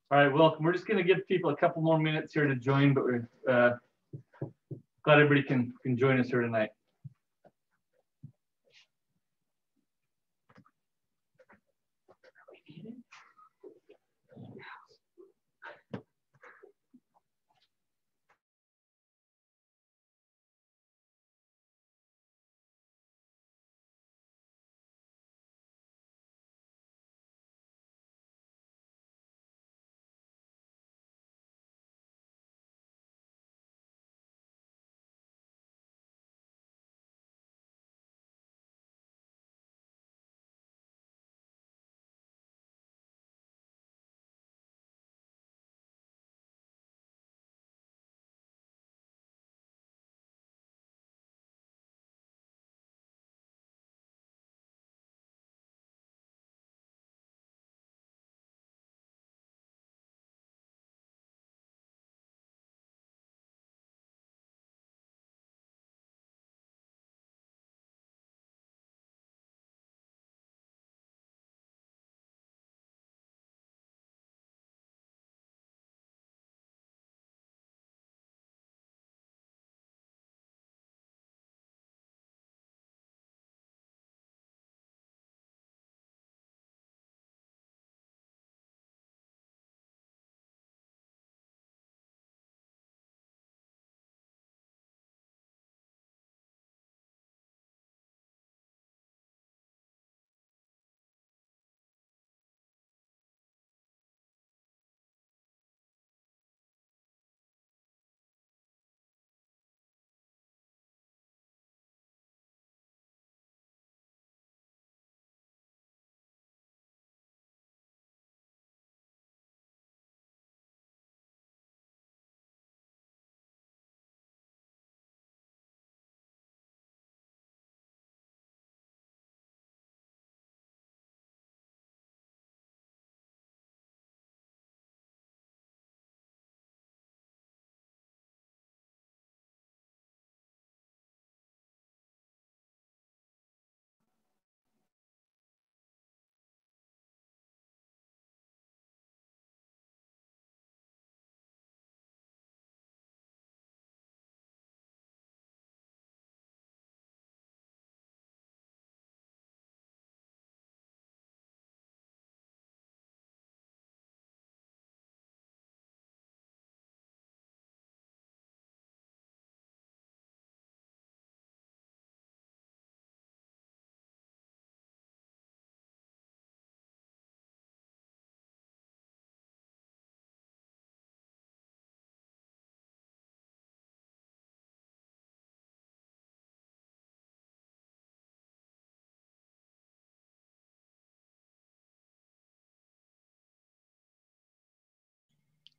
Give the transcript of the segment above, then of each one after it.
All right, welcome. We're just going to give people a couple more minutes here to join, but we're glad everybody can join us here tonight.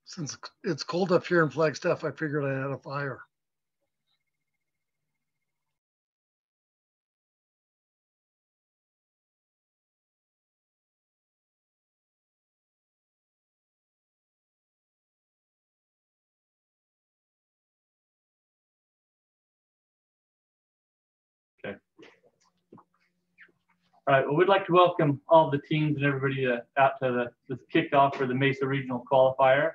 Since it's cold up here in Flagstaff, I figured I had a fire. Okay. All right, well, we'd like to welcome all the teams and everybody out to this kickoff for the Mesa Regional Qualifier.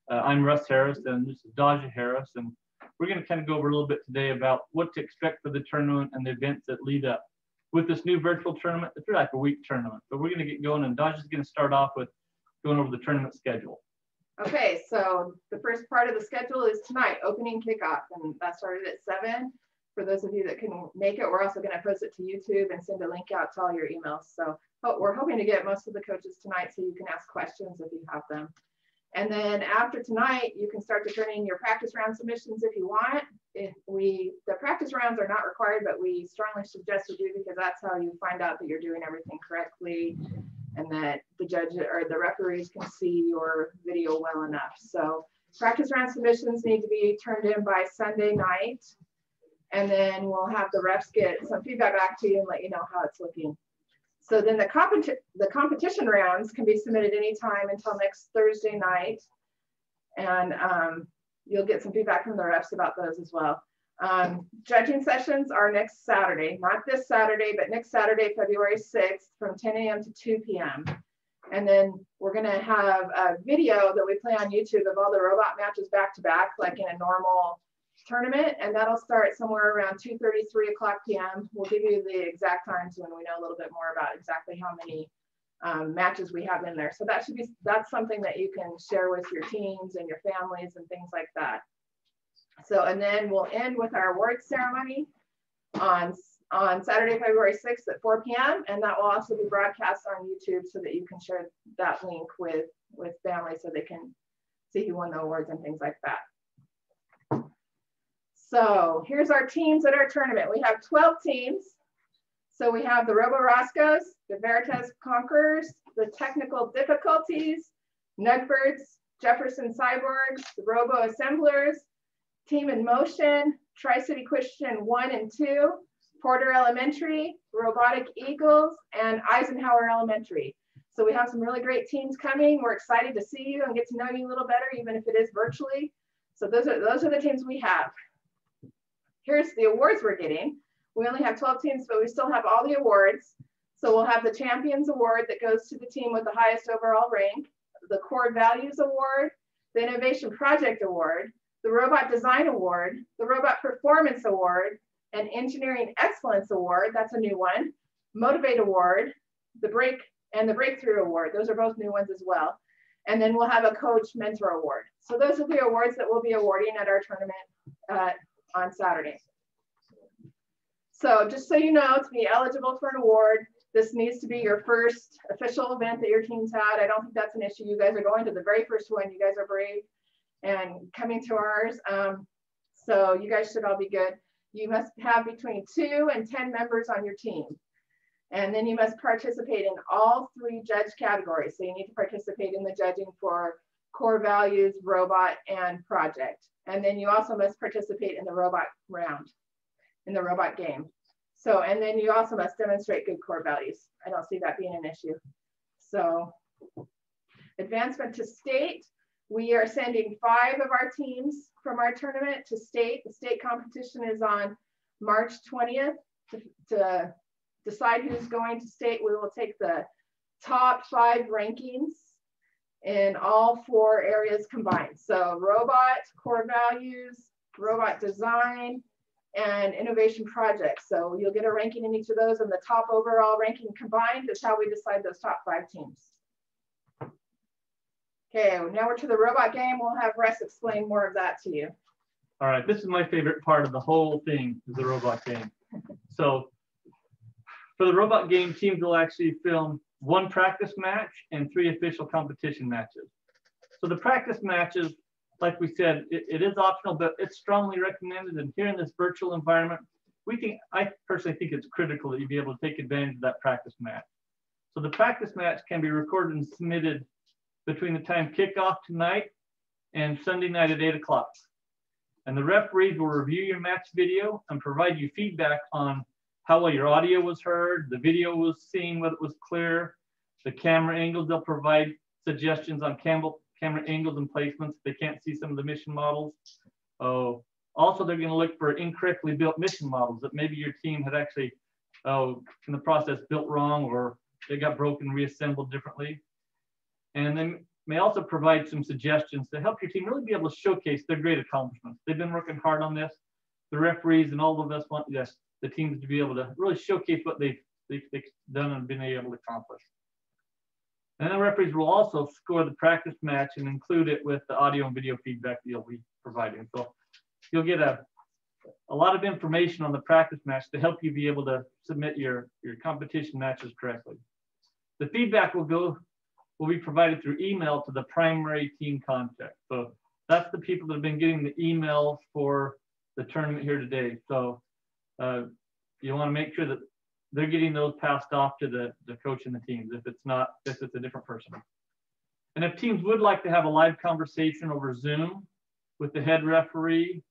I'm Russ Harris, and this is Daja Harris, and we're going to kind of go over a little bit today about what to expect for the tournament and the events that lead up. With this new virtual tournament, it's really like a week tournament, but we're going to get going, and Daja's going to start off with going over the tournament schedule. Okay, so the first part of the schedule is tonight, opening kickoff, and that started at 7. For those of you that can make it, we're also going to post it to YouTube and send a link out to all your emails. So we're hoping to get most of the coaches tonight so you can ask questions if you have them. And then after tonight, you can start to turn in your practice round submissions if you want. The practice rounds are not required, but we strongly suggest you do because that's how you find out that you're doing everything correctly and that the judge or the referees can see your video well enough. So practice round submissions need to be turned in by Sunday night. And then we'll have the refs get some feedback back to you and let you know how it's looking. So then the competition rounds can be submitted anytime until next Thursday night. And you'll get some feedback from the refs about those as well. Judging sessions are next Saturday, not this Saturday, but next Saturday, February 6th from 10 a.m. to 2 p.m. And then we're gonna have a video that we play on YouTube of all the robot matches back to back, like in a normal tournament. And that'll start somewhere around 2:30, 3 o'clock p.m. We'll give you the exact times when we know a little bit more about exactly how many matches we have in there. So that's something that you can share with your teams and your families and things like that. So, and then we'll end with our awards ceremony on Saturday, February 6th at 4 p.m. And that will also be broadcast on YouTube so that you can share that link with families so they can see who won the awards and things like that. So here's our teams at our tournament. We have 12 teams. So we have the Robo Roscoes, the Veritas Conquerors, the Technical Difficulties, Nugbirds, Jefferson Cyborgs, the Robo Assemblers, Team in Motion, Tri-City Christian 1 and 2, Porter Elementary, Robotic Eagles, and Eisenhower Elementary. So we have some really great teams coming. We're excited to see you and get to know you a little better, even if it is virtually. So those are the teams we have. Here's the awards we're getting. We only have 12 teams, but we still have all the awards. So we'll have the Champions Award that goes to the team with the highest overall rank, the Core Values Award, the Innovation Project Award, the Robot Design Award, the Robot Performance Award, an Engineering Excellence Award, that's a new one, Motivate Award, the Breakthrough Award. Those are both new ones as well. And then we'll have a Coach Mentor Award. So those are the awards that we'll be awarding at our tournament on Saturday. So just so you know, to be eligible for an award, this needs to be your first official event that your team's had. I don't think that's an issue. You guys are going to the very first one. You guys are brave and coming to ours. So you guys should all be good. You must have between 2 and 10 members on your team. And then you must participate in all 3 judge categories. So you need to participate in the judging for core values, robot, and project. And then you also must participate in the robot round, in the robot game. So, and then you also must demonstrate good core values. I don't see that being an issue. So advancement to state, we are sending 5 of our teams from our tournament to state. The state competition is on March 20th. To decide who's going to state, we will take the top 5 rankings in all 4 areas combined. So robot, core values, robot design, and innovation projects. So you'll get a ranking in each of those, and the top overall ranking combined is how we decide those top 5 teams. Okay, now we're to the robot game. We'll have Russ explain more of that to you. All right, this is my favorite part of the whole thing, is the robot game. So for the robot game, teams will actually film 1 practice match and 3 official competition matches. So the practice matches, like we said, it is optional, but it's strongly recommended. And here in this virtual environment, I personally think it's critical that you be able to take advantage of that practice match. So the practice match can be recorded and submitted between the time kickoff tonight and Sunday night at 8 o'clock. And the referees will review your match video and provide you feedback on how well your audio was heard, the video was seen, whether it was clear, the camera angles. They'll provide suggestions on camera angles and placements. They can't see some of the mission models. Also, they're going to look for incorrectly built mission models that maybe your team had actually, in the process, built wrong, or they got broken, reassembled differently. And they may also provide some suggestions to help your team really be able to showcase their great accomplishments. They've been working hard on this. The referees and all of us want the teams to be able to really showcase what they've done and been able to accomplish. And then the referees will also score the practice match and include it with the audio and video feedback that you'll be providing. So you'll get a lot of information on the practice match to help you be able to submit your competition matches correctly. The feedback will be provided through email to the primary team contact. So that's the people that have been getting the emails for the tournament here today. So you want to make sure that they're getting those passed off to the coach and the teams if it's a different person. And if teams would like to have a live conversation over Zoom with the head referee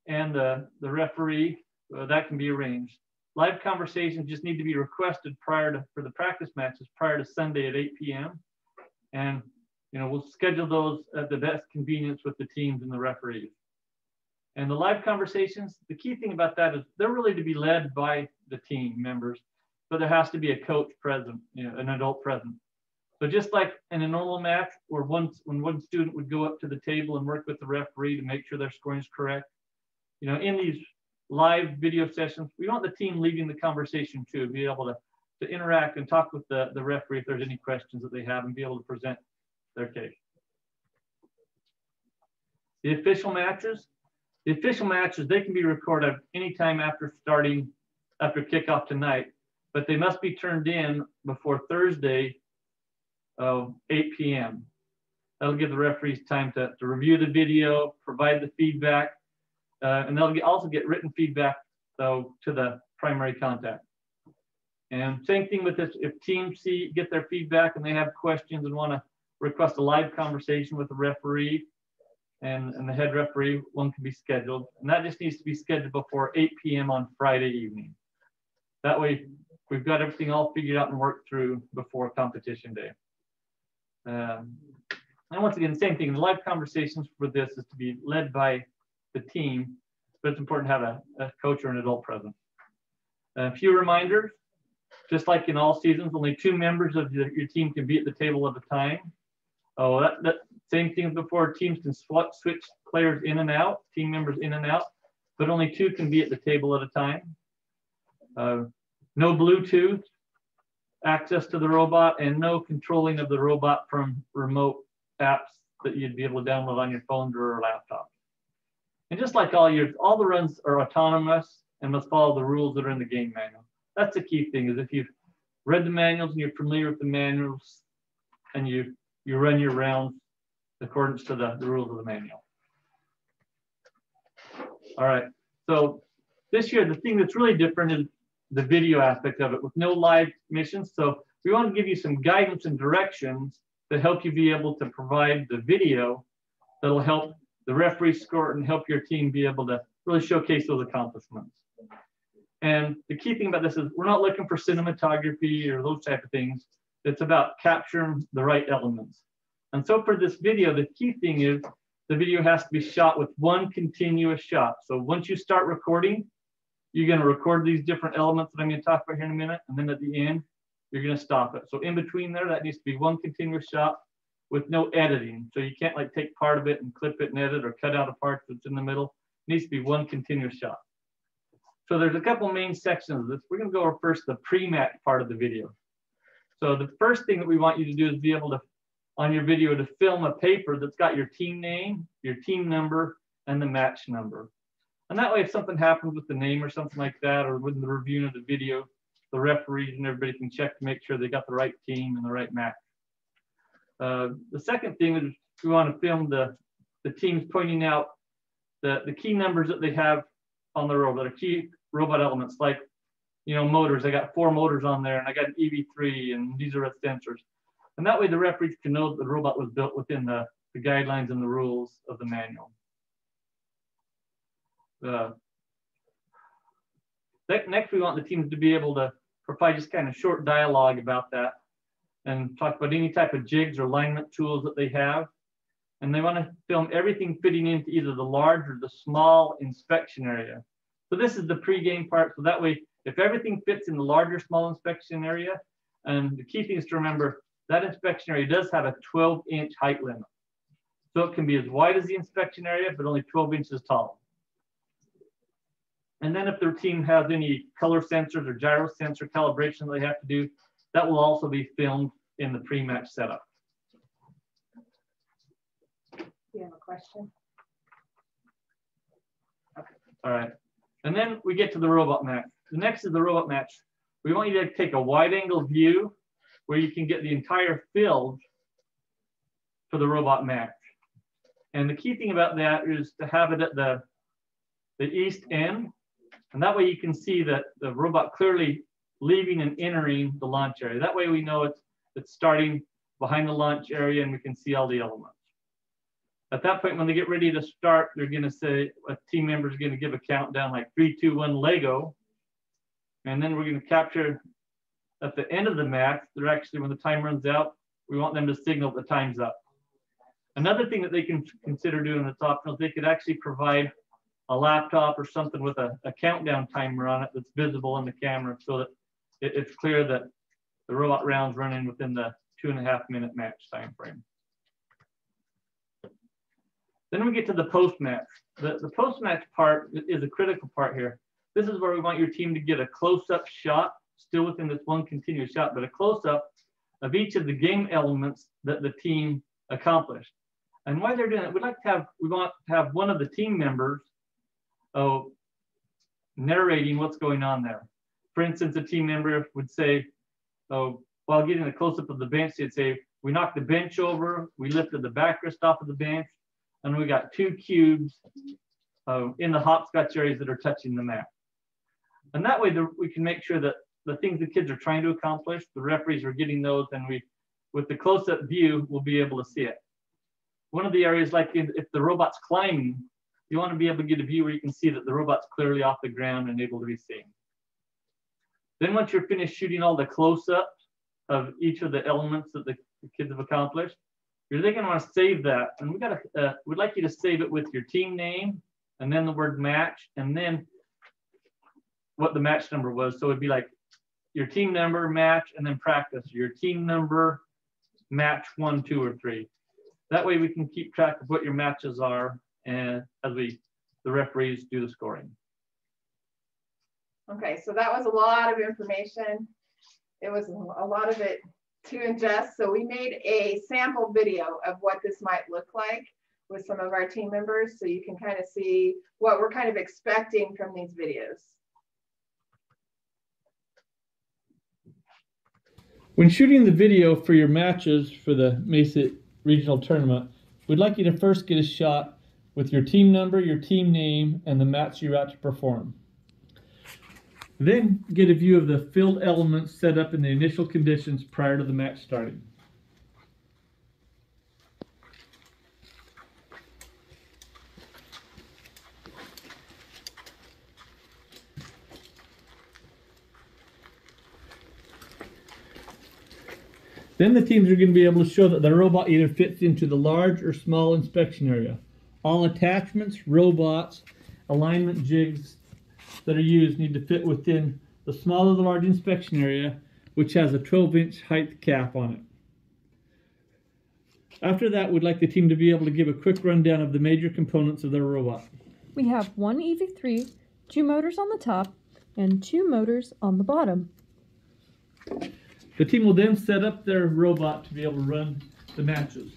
and the referee, that can be arranged. Live conversations just need to be requested for the practice matches prior to Sunday at 8 p.m. And we'll schedule those at the best convenience with the teams and the referees. And the live conversations, the key thing about that is they're really to be led by the team members, but there has to be a coach present, an adult present. So just like in a normal match, where when one student would go up to the table and work with the referee to make sure their scoring is correct, you know, in these live video sessions, we want the team leading the conversation too, be able to interact and talk with the referee if there's any questions that they have and be able to present their case. The official matches, they can be recorded anytime after kickoff tonight, but they must be turned in before Thursday of 8 p.m. That'll give the referees time to review the video, provide the feedback, and they'll also get written feedback to the primary contact. And same thing with this, if teams get their feedback and they have questions and want to request a live conversation with the referee and the head referee, one can be scheduled. And that just needs to be scheduled before 8 p.m. on Friday evening. That way, we've got everything all figured out and worked through before competition day. And once again, same thing, the live conversations for this is to be led by the team, but it's important to have a coach or an adult present. A few reminders, just like in all seasons, only 2 members of your team can be at the table at a time. Oh, that same thing as before, teams can switch players in and out, team members in and out, but only 2 can be at the table at a time. No Bluetooth access to the robot, and no controlling of the robot from remote apps that you'd be able to download on your phone or laptop. And just like all the runs are autonomous and must follow the rules that are in the game manual. That's the key thing, is if you've read the manuals and you're familiar with the manuals and you run your rounds in accordance to the rules of the manual. All right, so this year, the thing that's really different is the video aspect of it with no live missions. So we want to give you some guidance and directions to help you be able to provide the video that'll help the referee score and help your team be able to really showcase those accomplishments. And the key thing about this is we're not looking for cinematography or those type of things. It's about capturing the right elements. And so for this video, the key thing is the video has to be shot with one continuous shot. So once you start recording, you're going to record these different elements that I'm going to talk about here in a minute. And then at the end, you're going to stop it. So in between there, that needs to be one continuous shot with no editing. So you can't like take part of it and clip it and edit or cut out a part that's in the middle. It needs to be one continuous shot. So there's a couple main sections of this. We're going to go over first the pre-match part of the video. So the first thing that we want you to do is be able to, on your video, to film a paper that's got your team name, your team number, and the match number. And that way, if something happens with the name or something like that, or with the review of the video, the referees and everybody can check to make sure they got the right team and the right match. The second thing is we want to film the teams pointing out the key numbers that they have on the robot, the key robot elements, like, you know, motors. I got 4 motors on there, and I got an EV3, and these are the sensors. And that way, the referees can know that the robot was built within the guidelines and the rules of the manual. Next, we want the teams to be able to provide just kind of short dialogue about that and talk about any type of jigs or alignment tools that they have. And they want to film everything fitting into either the large or the small inspection area. So this is the pre-game part. So that way, if everything fits in the larger, small inspection area, and the key thing is to remember that inspection area does have a 12-inch height limit. So it can be as wide as the inspection area, but only 12 inches tall. And then if their team has any color sensors or gyro sensor calibration they have to do, that will also be filmed in the pre-match setup. Do you have a question? Okay. All right. And then we get to the robot match. The next is the robot match. We want you to take a wide angle view where you can get the entire field for the robot match. And the key thing about that is to have it at the east end. And that way you can see that the robot clearly leaving and entering the launch area. That way we know it's starting behind the launch area and we can see all the elements. At that point, when they get ready to start, they're going to say, a team member is going to give a countdown like 3, 2, 1, Lego. And then we're going to capture at the end of the match, they're actually, when the time runs out, we want them to signal the time's up. Another thing that they can consider doing that's optional is they could actually provide a laptop or something with a countdown timer on it that's visible on the camera so that it's clear that the robot round's running within the 2.5-minute match time frame. Then we get to the post-match. The post-match part is a critical part here. This is where we want your team to get a close-up shot, still within this one continuous shot, but a close-up of each of the game elements that the team accomplished. And why they're doing it, we want to have one of the team members narrating what's going on there. For instance, a team member would say, while getting a close-up of the bench, they'd say, we knocked the bench over, we lifted the backrest off of the bench, and we got 2 cubes in the hopscotch areas that are touching the mat. And that way we can make sure that the things the kids are trying to accomplish, the referees are getting those, and with the close-up view, we'll be able to see it. One of the areas, like if the robot's climbing, you want to be able to get a view where you can see that the robot's clearly off the ground and able to be seen. Then once you're finished shooting all the close-ups of each of the elements that the kids have accomplished, you're then going to want to save that. And we'd like you to save it with your team name and then the word match and then what the match number was. So it'd be like your team number, match, and then practice. Your team number, match 1, 2, or 3. That way we can keep track of what your matches are and as the referees do the scoring. Okay, so that was a lot of information. It was a lot of it to ingest. So we made a sample video of what this might look like with some of our team members, so you can kind of see what we're kind of expecting from these videos. When shooting the video for your matches for the Mesa Regional Tournament, we'd like you to first get a shot with your team number, your team name, and the match you're out to perform. Then get a view of the field elements set up in the initial conditions prior to the match starting. Then the teams are going to be able to show that the robot either fits into the large or small inspection area. All attachments, robots, alignment jigs that are used need to fit within the small or the large inspection area, which has a 12-inch height cap on it. After that, we'd like the team to be able to give a quick rundown of the major components of their robot. We have one EV3, 2 motors on the top, and 2 motors on the bottom. The team will then set up their robot to be able to run the matches.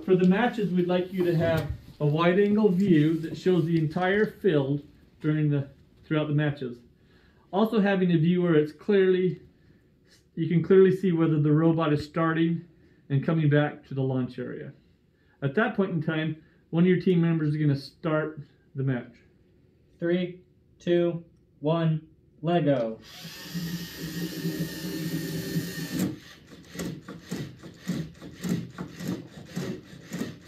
For the matches, we'd like you to have a wide-angle view that shows the entire field throughout the matches. Also having a view where you can clearly see whether the robot is starting and coming back to the launch area. At that point in time, one of your team members is going to start the match. 3, 2, 1, Lego.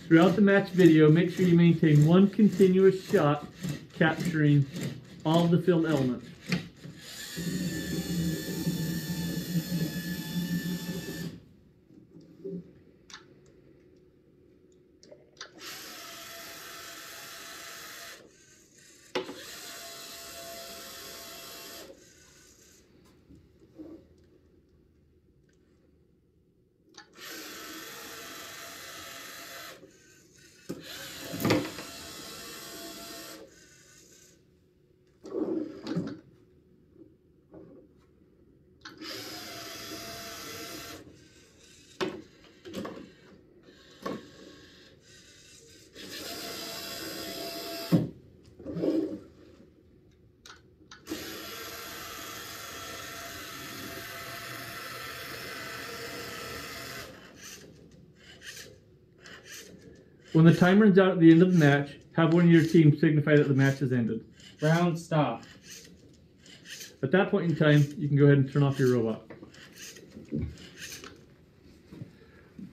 Throughout the match video, make sure you maintain one continuous shot capturing all the field elements. When the time runs out at the end of the match, have one of your team signify that the match has ended. Round stop. At that point in time, you can go ahead and turn off your robot.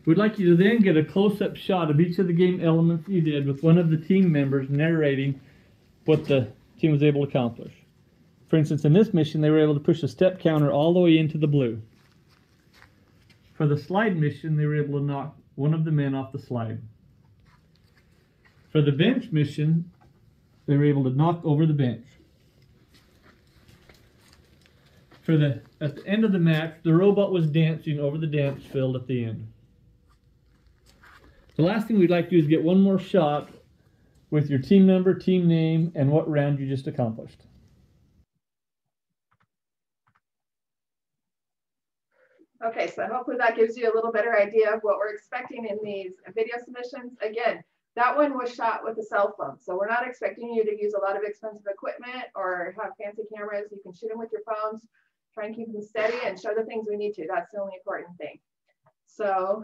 We'd like you to then get a close-up shot of each of the game elements you did with one of the team members narrating what the team was able to accomplish. For instance, in this mission, they were able to push the step counter all the way into the blue. For the slide mission, they were able to knock one of the men off the slide. For the bench mission, they were able to knock over the bench. at the end of the match, the robot was dancing over the dance field at the end. The last thing we'd like to do is get one more shot with your team member, team name, and what round you just accomplished. Okay, so hopefully that gives you a little better idea of what we're expecting in these video submissions. Again, that one was shot with a cell phone, so we're not expecting you to use a lot of expensive equipment or have fancy cameras. You can shoot them with your phones, try and keep them steady and show the things we need to. That's the only important thing. So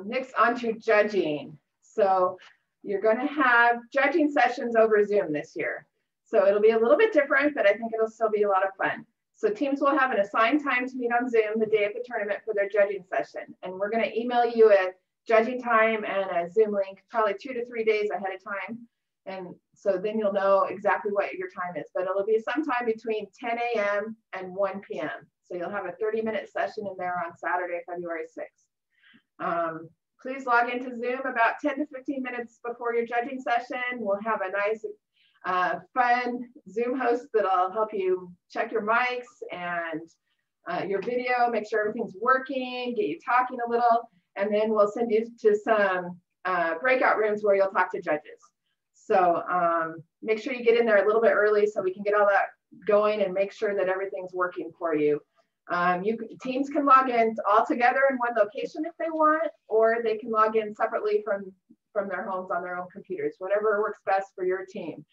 next on to judging. So you're going to have judging sessions over Zoom this year. So it'll be a little bit different, but I think it'll still be a lot of fun. So teams will have an assigned time to meet on Zoom the day of the tournament for their judging session. And we're going to email you a judging time and a Zoom link probably 2 to 3 days ahead of time. And so then you'll know exactly what your time is, but it'll be sometime between 10 a.m. and 1 p.m. So you'll have a 30-minute session in there on Saturday, February 6th. Please log into Zoom about 10 to 15 minutes before your judging session. We'll have a nice fun Zoom host that'll help you check your mics and your video, make sure everything's working, get you talking a little, and then we'll send you to some breakout rooms where you'll talk to judges. So make sure you get in there a little bit early so we can get all that going and make sure that everything's working for you. Teams can log in all together in one location if they want, or they can log in separately from their homes on their own computers, whatever works best for your team.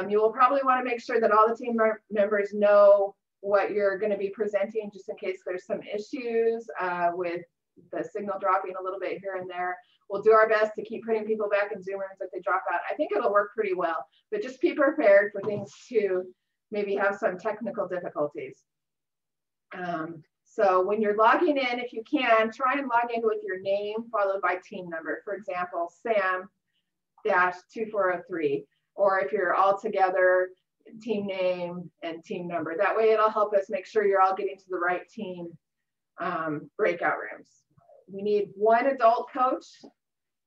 You will probably want to make sure that all the team members know what you're going to be presenting, just in case there's some issues with the signal dropping a little bit here and there. We'll do our best to keep putting people back in Zoom rooms if they drop out. I think it'll work pretty well, but just be prepared for things to maybe have some technical difficulties. So when you're logging in, if you can, try and log in with your name followed by team number. For example, Sam-2403. Or if you're all together, team name and team number. That way it'll help us make sure you're all getting to the right team breakout rooms. We need one adult coach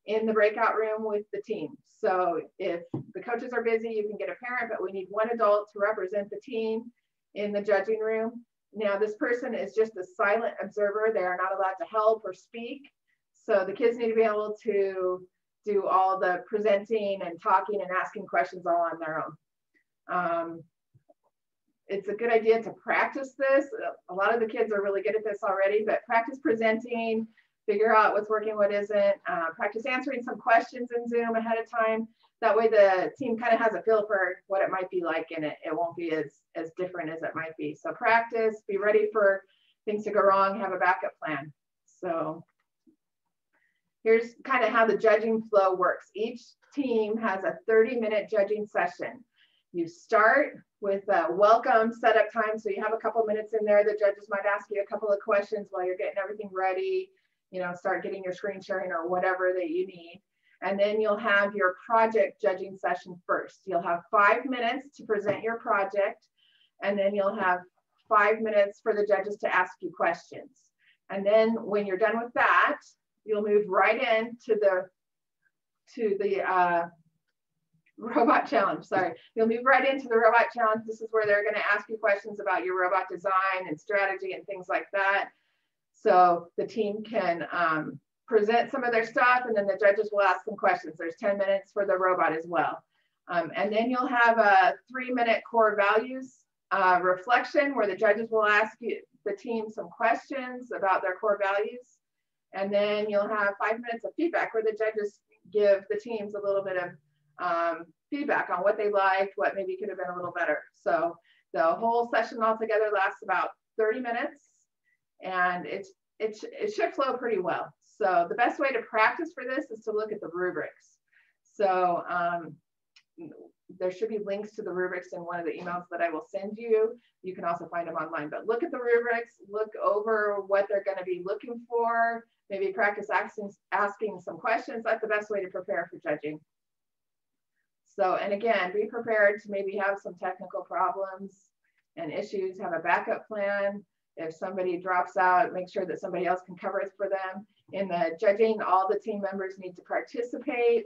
in the breakout room with the team. So if the coaches are busy, you can get a parent, but we need one adult to represent the team in the judging room. Now this person is just a silent observer. They are not allowed to help or speak. So the kids need to be able to do all the presenting and talking and asking questions all on their own. It's a good idea to practice this. A lot of the kids are really good at this already, but practice presenting, figure out what's working, what isn't, practice answering some questions in Zoom ahead of time. That way the team kind of has a feel for what it might be like, and it won't be as different as it might be. So practice, be ready for things to go wrong, have a backup plan. So here's kind of how the judging flow works. Each team has a 30-minute judging session. You start with a welcome setup time. So you have a couple minutes in there. The judges might ask you a couple of questions while you're getting everything ready, you know, start getting your screen sharing or whatever that you need. And then you'll have your project judging session first. You'll have 5 minutes to present your project. And then you'll have 5 minutes for the judges to ask you questions. And then when you're done with that, you'll move right into the robot challenge. Sorry, you'll move right into the robot challenge. This is where they're going to ask you questions about your robot design and strategy and things like that. So the team can present some of their stuff, and then the judges will ask them questions. There's 10 minutes for the robot as well. And then you'll have a 3-minute core values reflection where the judges will ask the team some questions about their core values. And then you'll have 5 minutes of feedback where the judges give the teams a little bit of feedback on what they liked, what maybe could have been a little better. So the whole session altogether lasts about 30 minutes, and it should flow pretty well. So the best way to practice for this is to look at the rubrics. So there should be links to the rubrics in one of the emails that I will send you. You can also find them online, but look at the rubrics, look over what they're going to be looking for, maybe practice asking some questions. That's the best way to prepare for judging. So, and again, be prepared to maybe have some technical problems and issues, have a backup plan. If somebody drops out, make sure that somebody else can cover it for them. In the judging, all the team members need to participate.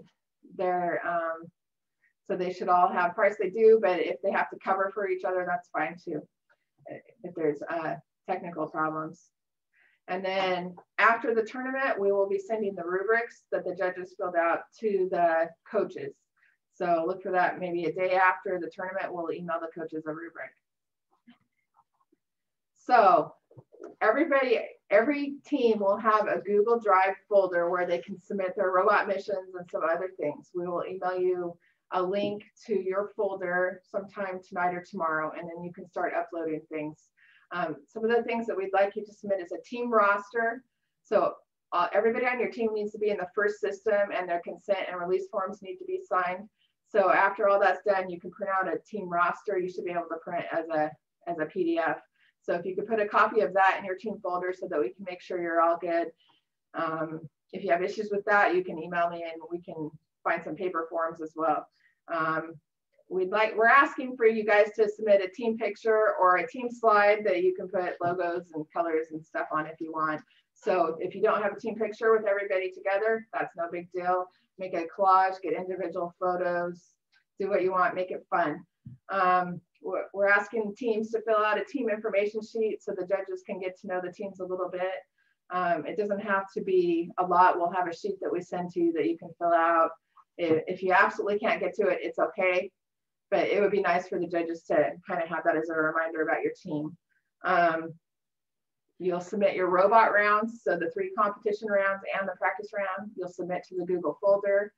So they should all have parts they do, but if they have to cover for each other, that's fine too, if there's technical problems. And then after the tournament, we will be sending the rubrics that the judges filled out to the coaches. So look for that maybe a day after the tournament, we'll email the coaches a rubric. So every team will have a Google Drive folder where they can submit their robot missions and some other things. We will email you a link to your folder sometime tonight or tomorrow, and then you can start uploading things. Some of the things that we'd like you to submit is a team roster. So everybody on your team needs to be in the first system, and their consent and release forms need to be signed. So after all that's done, you can print out a team roster. You should be able to print as a PDF. So if you could put a copy of that in your team folder so that we can make sure you're all good. If you have issues with that, you can email me and we can find some paper forms as well. We're asking for you guys to submit a team picture or a team slide that you can put logos and colors and stuff on if you want. So if you don't have a team picture with everybody together, that's no big deal. Make a collage, get individual photos, do what you want, make it fun. We're asking teams to fill out a team information sheet so the judges can get to know the teams a little bit. It doesn't have to be a lot. We'll have a sheet that we send to you that you can fill out. If you absolutely can't get to it, it's okay. But it would be nice for the judges to kind of have that as a reminder about your team. You'll submit your robot rounds. So the 3 competition rounds and the practice round, you'll submit to the Google folder.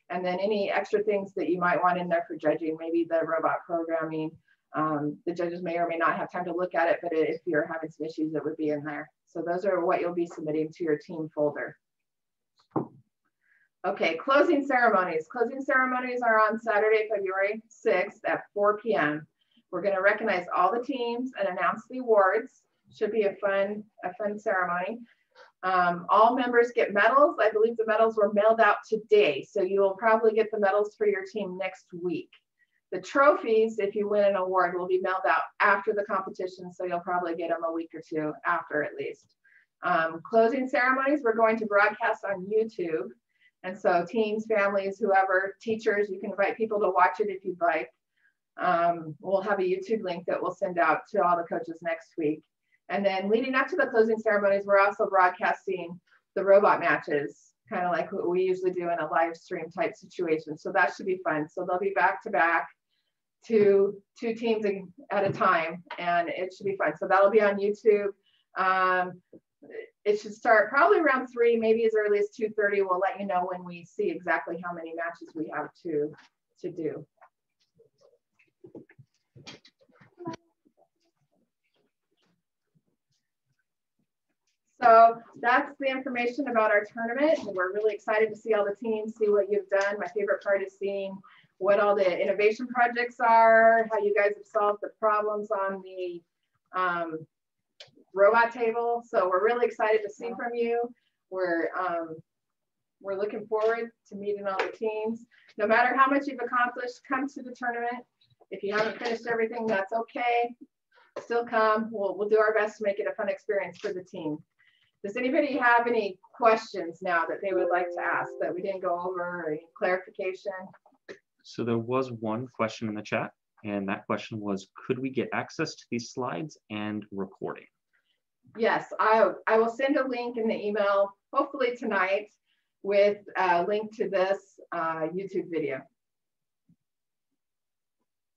And then any extra things that you might want in there for judging, maybe the robot programming. The judges may or may not have time to look at it, but if you're having some issues, it would be in there. So those are what you'll be submitting to your team folder. Okay, closing ceremonies. Closing ceremonies are on Saturday, February 6th at 4 p.m. We're going to recognize all the teams and announce the awards. Should be a fun ceremony. All members get medals. I believe the medals were mailed out today, so you will probably get the medals for your team next week. The trophies, if you win an award, will be mailed out after the competition, so you'll probably get them a week or two after at least. Closing ceremonies, we're going to broadcast on YouTube. And so teams, families, whoever, teachers, you can invite people to watch it if you'd like. We'll have a YouTube link that we'll send out to all the coaches next week. And then leading up to the closing ceremonies, we're also broadcasting the robot matches, kind of like what we usually do in a live stream type situation. So that should be fun. So they'll be back to back, two teams at a time, and it should be fun. So that'll be on YouTube. It should start probably around 3, maybe as early as 2:30. We'll let you know when we see exactly how many matches we have to do. So that's the information about our tournament. We're really excited to see all the teams, see what you've done. My favorite part is seeing what all the innovation projects are, how you guys have solved the problems on the robot table. So we're really excited to see from you. We're looking forward to meeting all the teams. No matter how much you've accomplished, come to the tournament. If you haven't finished everything, that's okay. Still come. We'll do our best to make it a fun experience for the team. Does anybody have any questions now that they would like to ask that we didn't go over, or any clarification? So there was one question in the chat, and that question was, could we get access to these slides and recording? Yes, I will send a link in the email, hopefully tonight, with a link to this YouTube video.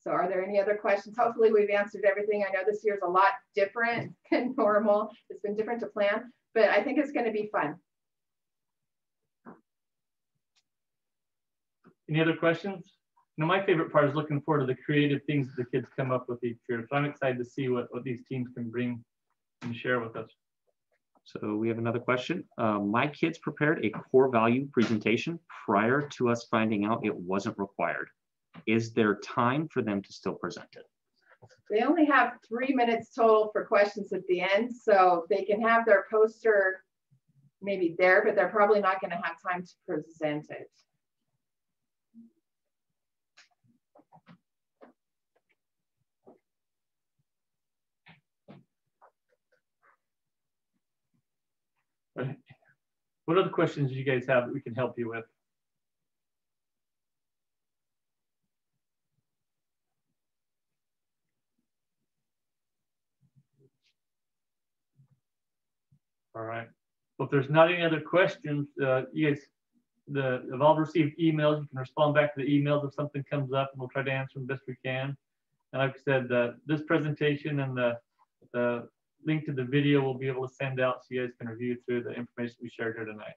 So are there any other questions? Hopefully we've answered everything. I know this year's a lot different than normal. It's been different to plan, but I think it's going to be fun. Any other questions? Now, my favorite part is looking forward to the creative things that the kids come up with each year. So I'm excited to see what these teams can bring and share with us. So we have another question. My kids prepared a core value presentation prior to us finding out it wasn't required. Is there time for them to still present it? They only have 3 minutes total for questions at the end, so they can have their poster maybe there, but they're probably not going to have time to present it. What other questions do you guys have that we can help you with? All right. Well, if there's not any other questions, you guys, have all received emails. You can respond back to the emails if something comes up, and we'll try to answer them best we can. And like I said, this presentation and the link to the video we'll be able to send out so you guys can review through the information we shared here tonight.